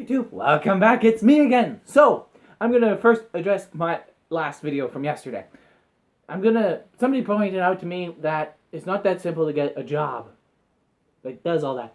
YouTube, welcome back, it's me again. So, I'm gonna first address my last video from yesterday. Somebody pointed out to me that it's not that simple to get a job that does all that.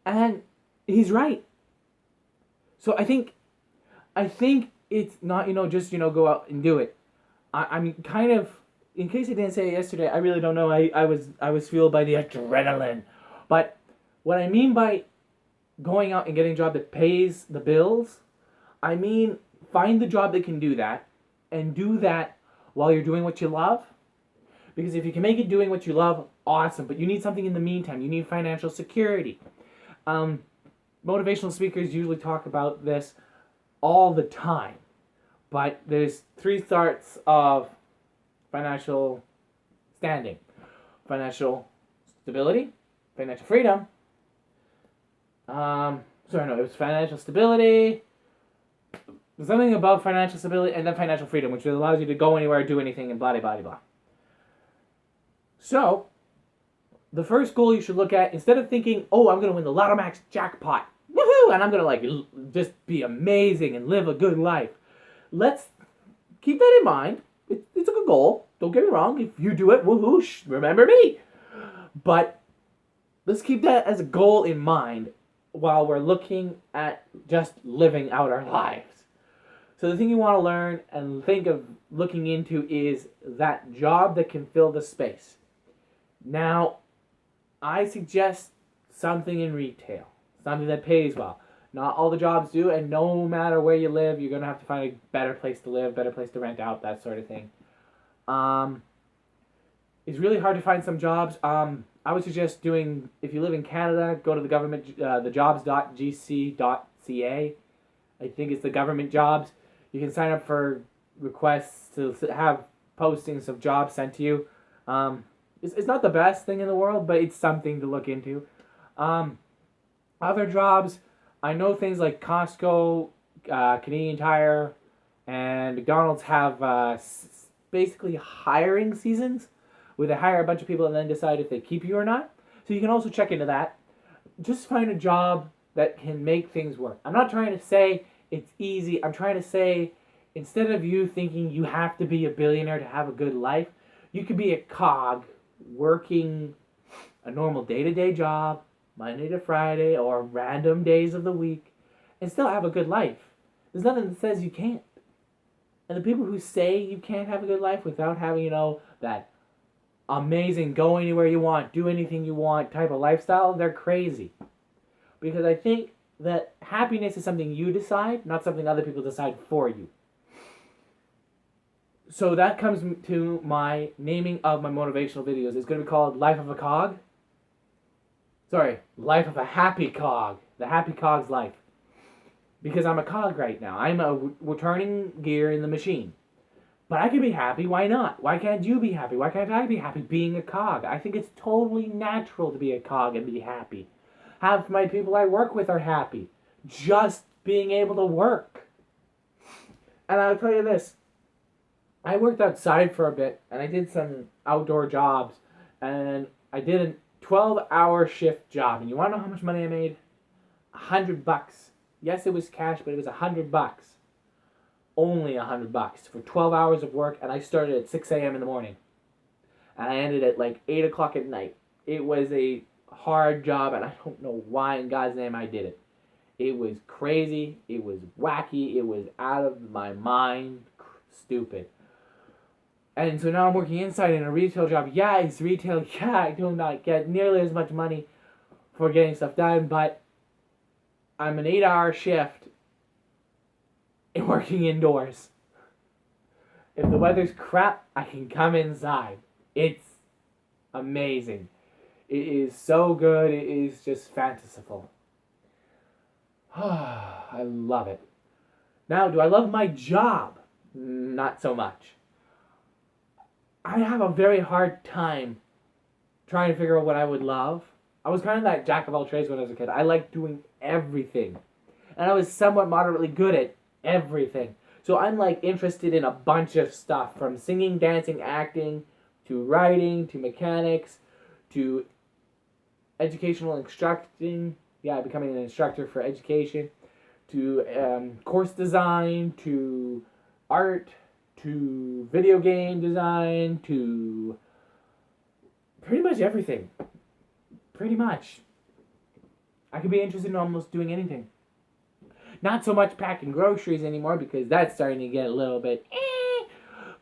And he's right. So I think it's not, just, go out and do it. I'm kind of, in case I didn't say it yesterday, I really don't know, I was fueled by the adrenaline. But what I mean by going out and getting a job that pays the bills, I mean find the job that can do that, and do that while you're doing what you love. Because if you can make it doing what you love, awesome. But you need something in the meantime. You need financial security. Motivational speakers usually talk about this all the time. But there's three sorts of financial standing: financial stability, financial freedom. It was financial stability, something above financial stability, and then financial freedom, which allows you to go anywhere, do anything, and blah, blah, blah, blah. So, the first goal you should look at, instead of thinking, oh, I'm going to win the Lotto Max jackpot, woohoo, and I'm going to just be amazing and live a good life. Let's keep that in mind. It's a good goal. Don't get me wrong. If you do it, woohoo, remember me. But let's keep that as a goal in mind while we're looking at just living out our lives. So the thing you want to learn and think of looking into is that job that can fill the space. Now, I suggest something in retail, something that pays well. Not all the jobs do, and no matter where you live, you're going to have to find a better place to live, better place to rent out, that sort of thing. It's really hard to find some jobs. I would suggest if you live in Canada, go to the government, the jobs.gc.ca. I think it's the government jobs. You can sign up for requests to have postings of jobs sent to you. It's not the best thing in the world, but it's something to look into. Other jobs, I know things like Costco, Canadian Tire, and McDonald's have basically hiring seasons, where they hire a bunch of people and then decide if they keep you or not. So you can also check into that. Just find a job that can make things work. I'm not trying to say it's easy. I'm trying to say, instead of you thinking you have to be a billionaire to have a good life, you could be a cog working a normal day-to-day job, Monday to Friday, or random days of the week, and still have a good life. There's nothing that says you can't. And the people who say you can't have a good life without having, that amazing, go anywhere you want, do anything you want type of lifestyle, they're crazy. Because I think that happiness is something you decide, not something other people decide for you. So that comes to my naming of my motivational videos. It's going to be called Life of a Cog. Life of a Happy Cog. The Happy Cog's life. Because I'm a cog right now. I'm a returning gear in the machine. But I can be happy, why not? Why can't you be happy? Why can't I be happy being a cog? I think it's totally natural to be a cog and be happy. Half my people I work with are happy. Just being able to work. And I'll tell you this. I worked outside for a bit, and I did some outdoor jobs, and I did a 12-hour shift job. And you want to know how much money I made? $100. Yes, it was cash, but it was $100. Only $100 for 12 hours of work, and I started at 6 a.m. in the morning. And I ended at 8 o'clock at night. It was a hard job, and I don't know why in God's name I did it. It was crazy. It was wacky. It was out of my mind. Stupid. And so now I'm working inside in a retail job. Yeah, it's retail. Yeah, I do not get nearly as much money for getting stuff done, but I'm an 8-hour shift and working indoors. If the weather's crap, I can come inside. It's amazing. It is so good. It is just fanciful. I love it. Now, do I love my job? Not so much. I have a very hard time trying to figure out what I would love. I was kind of that jack of all trades when I was a kid. I liked doing everything. And I was somewhat moderately good at everything. So I'm interested in a bunch of stuff, from singing, dancing, acting, to writing, to mechanics, to educational instructing, becoming an instructor for education, to course design, to art, to video game design, to pretty much everything. Pretty much. I could be interested in almost doing anything. Not so much packing groceries anymore because that's starting to get a little bit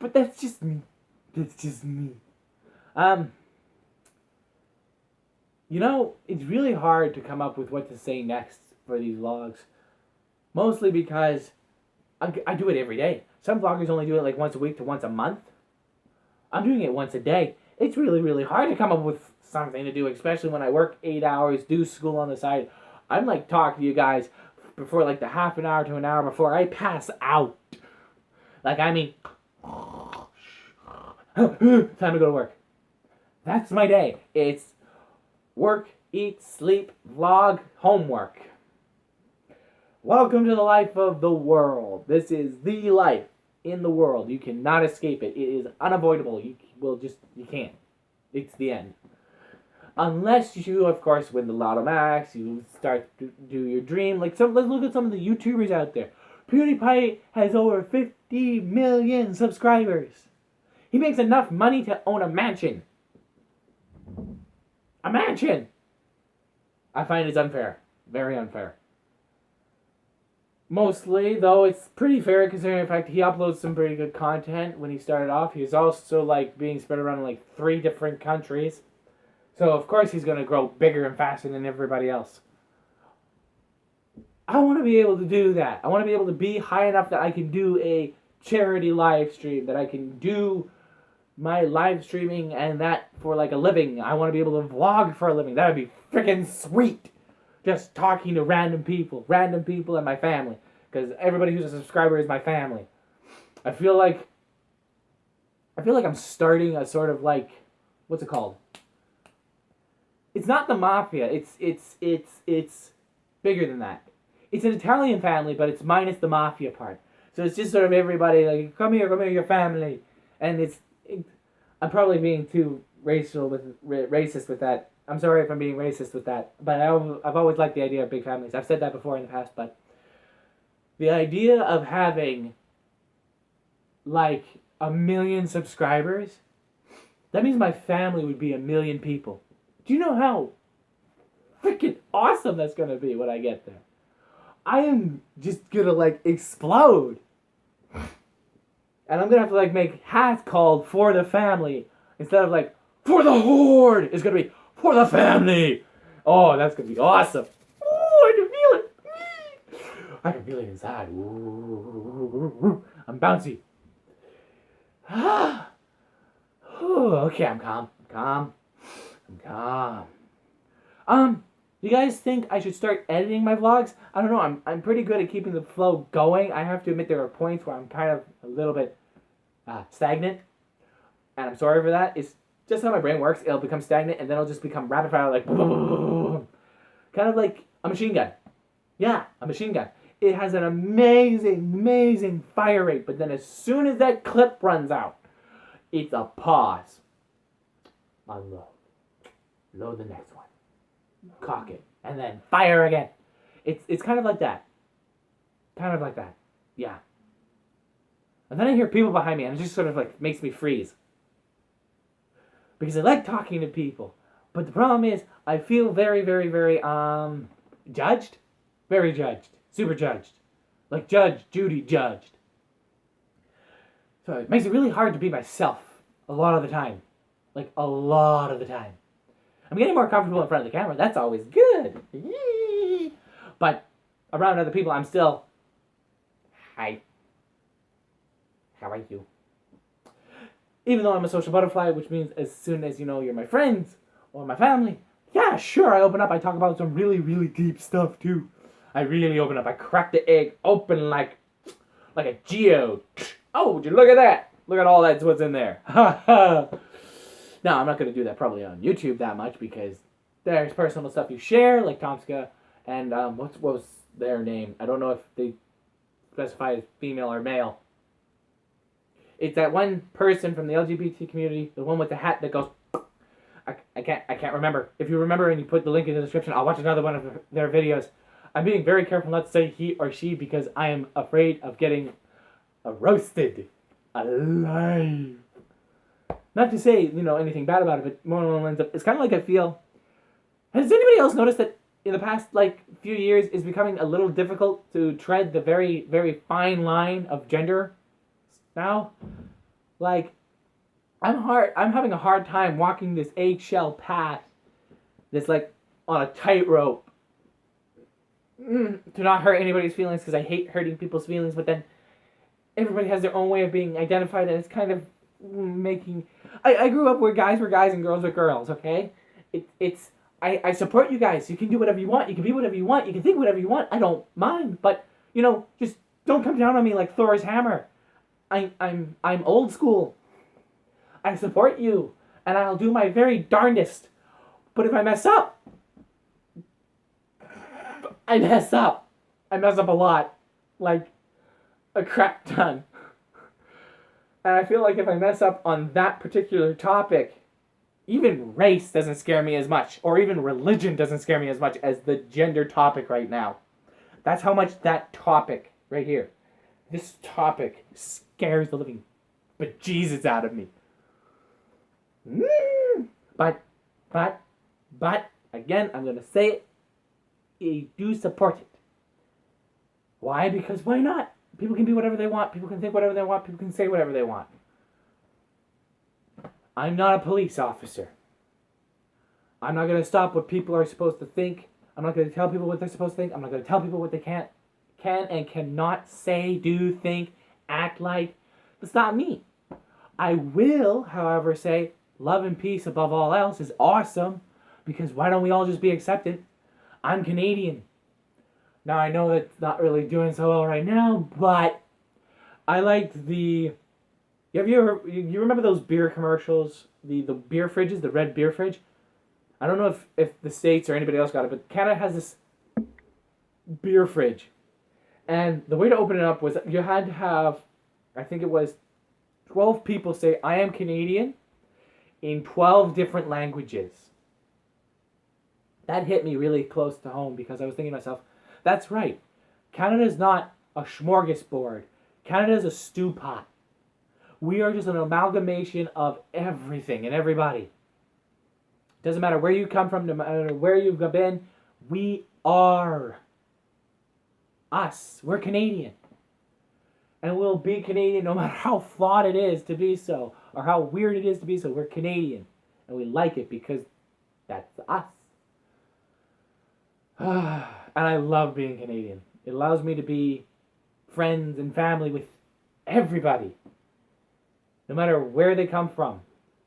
but that's just me. That's just me. You know, it's really hard to come up with what to say next for these vlogs. Mostly because I do it every day. Some vloggers only do it like once a week to once a month. I'm doing it once a day. It's really, really hard to come up with something to do, especially when I work 8 hours, do school on the side. I'm like talking to you guys before like the half an hour to an hour before I pass out. Like, I mean, time to go to work. That's my day. It's work, eat, sleep, vlog, homework. Welcome to the life of the world. This is the life in the world. You cannot escape it. It is unavoidable. You can't. It's the end. Unless you, of course, win the Lotto Max, you start to do your dream. Let's look at some of the YouTubers out there. PewDiePie has over 50 million subscribers. He makes enough money to own a mansion. A mansion! I find it's unfair. Very unfair. Mostly, though, it's pretty fair considering the fact he uploads some pretty good content when he started off. He's also, like, being spread around in, like, 3 different countries. So, of course, he's going to grow bigger and faster than everybody else. I want to be able to do that. I want to be able to be high enough that I can do a charity live stream, that I can do my live streaming and that for like a living. I want to be able to vlog for a living. That would be freaking sweet. Just talking to random people and my family. Because everybody who's a subscriber is my family. I feel like I'm starting a sort of like, what's it called? It's not the mafia. It's bigger than that. It's an Italian family, but it's minus the mafia part. So it's just sort of everybody like, come here, your family. And I'm probably being too racist with that. I'm sorry if I'm being racist with that. But I've always liked the idea of big families. I've said that before in the past, but the idea of having like 1 million subscribers, that means my family would be 1 million people. Do you know how freaking awesome that's going to be when I get there? I am just going to like explode. And I'm going to have to like make hats called for the family instead of like for the horde. It's going to be for the family. Oh, that's going to be awesome. Oh, I can feel it. I can feel it inside. I'm bouncy. Okay, I'm calm. You guys think I should start editing my vlogs? I don't know, I'm pretty good at keeping the flow going. I have to admit there are points where I'm kind of a little bit stagnant. And I'm sorry for that. It's just how my brain works. It'll become stagnant and then it'll just become rapid fire like boom. Kind of like a machine gun. Yeah, a machine gun. It has an amazing fire rate, but then as soon as that clip runs out, it's a pause. Unload. Load the next one. Cock it. And then fire again. It's kind of like that. Yeah. And then I hear people behind me and it just sort of like makes me freeze. Because I like talking to people. But the problem is I feel very judged. Very judged. Super judged. Like Judge Judy judged. So it makes it really hard to be myself a lot of the time. Like a lot of the time. I'm getting more comfortable in front of the camera. That's always good. Yee. But around other people, I'm still, hi. How are you? Even though I'm a social butterfly, which means as soon as you know you're my friends or my family, yeah, sure, I open up. I talk about some really deep stuff too. I really open up. I crack the egg open like a geode. Oh, would you look at that? Look at all that's what's in there. Ha ha. No, I'm not going to do that probably on YouTube that much because there's personal stuff you share, like Tomska, and what was their name? I don't know if they specify as female or male. It's that one person from the LGBT community, the one with the hat that goes. I can't remember. If you remember and you put the link in the description, I'll watch another one of their videos. I'm being very careful not to say he or she because I am afraid of getting roasted alive. Not to say, anything bad about it, but more along the lines of, it's kind of like I feel, has anybody else noticed that in the past, few years, it's becoming a little difficult to tread the very, very fine line of gender now? I'm having a hard time walking this eggshell path that's on a tightrope to not hurt anybody's feelings because I hate hurting people's feelings, but then everybody has their own way of being identified, and it's kind of making... I grew up where guys were guys and girls were girls, okay? I support you guys. You can do whatever you want. You can be whatever you want. You can think whatever you want. I don't mind, but, just don't come down on me like Thor's hammer. I'm old school. I support you, and I'll do my very darndest. But if I mess up, I mess up. I mess up a lot. Like a crap ton. And I feel like if I mess up on that particular topic, even race doesn't scare me as much, or even religion doesn't scare me as much as the gender topic right now. That's how much that topic right here, this topic, scares the living bejesus out of me. But, again, I'm going to say it, I do support it. Why? Because why not? People can be whatever they want. People can think whatever they want. People can say whatever they want. I'm not a police officer. I'm not going to stop what people are supposed to think. I'm not going to tell people what they're supposed to think. I'm not going to tell people what they can and cannot say, do, think, act like. That's not me. I will, however, say love and peace above all else is awesome, because why don't we all just be accepted? I'm Canadian. Now, I know that's not really doing so well right now, but I liked the... You remember those beer commercials? The beer fridges, the red beer fridge? I don't know if the States or anybody else got it, but Canada has this beer fridge. And the way to open it up was you had to have, I think it was 12 people say, I am Canadian, in 12 different languages. That hit me really close to home, because I was thinking to myself, that's right. Canada's not a smorgasbord. Canada's a stew pot. We are just an amalgamation of everything and everybody. Doesn't matter where you come from, no matter where you've been, we are us. We're Canadian. And we'll be Canadian no matter how flawed it is to be so, or how weird it is to be so. We're Canadian. And we like it because that's us. And I love being Canadian. It allows me to be friends and family with everybody, no matter where they come from.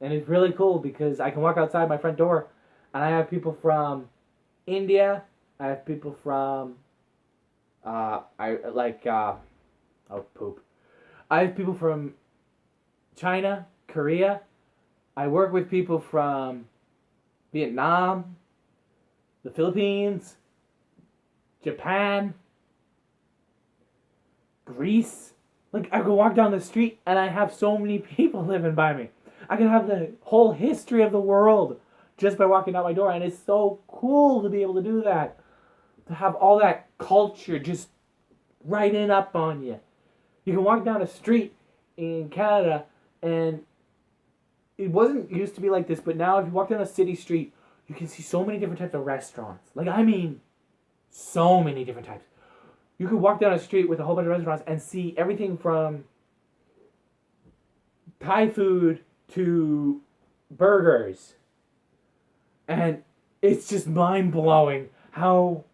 And it's really cool because I can walk outside my front door and I have people from India, I have people from I have people from China, Korea. I work with people from Vietnam, the Philippines, Japan, Greece. Like, I can walk down the street and I have so many people living by me. I can have the whole history of the world just by walking out my door, and it's so cool to be able to do that. To have all that culture just right in up on you. You can walk down a street in Canada, and it wasn't used to be like this, but now if you walk down a city street, you can see so many different types of restaurants. So many different types. You could walk down a street with a whole bunch of restaurants and see everything from Thai food to burgers. And it's just mind-blowing how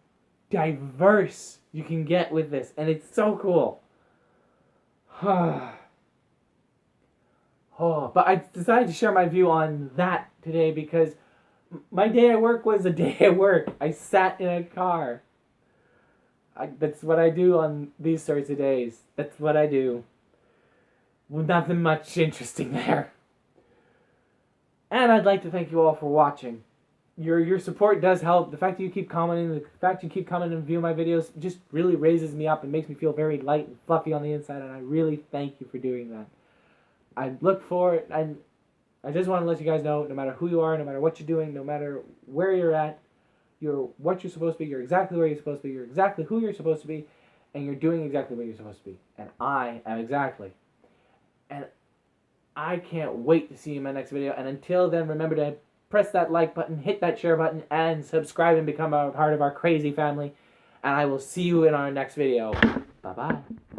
diverse you can get with this. And it's so cool. But I decided to share my view on that today because my day at work was a day at work. I sat in a car. That's what I do on these sorts of days. That's what I do. Well, nothing much interesting there. And I'd like to thank you all for watching. Your support does help. The fact that you keep commenting, and view my videos just really raises me up and makes me feel very light and fluffy on the inside, and I really thank you for doing that. I look for it, and I just want to let you guys know, no matter who you are, no matter what you're doing, no matter where you're at, You're what you're supposed to be. You're exactly where you're supposed to be. You're exactly who you're supposed to be. And you're doing exactly what you're supposed to be. And I am exactly. And I can't wait to see you in my next video. And until then, remember to press that like button, hit that share button, and subscribe and become a part of our crazy family. And I will see you in our next video. Bye-bye.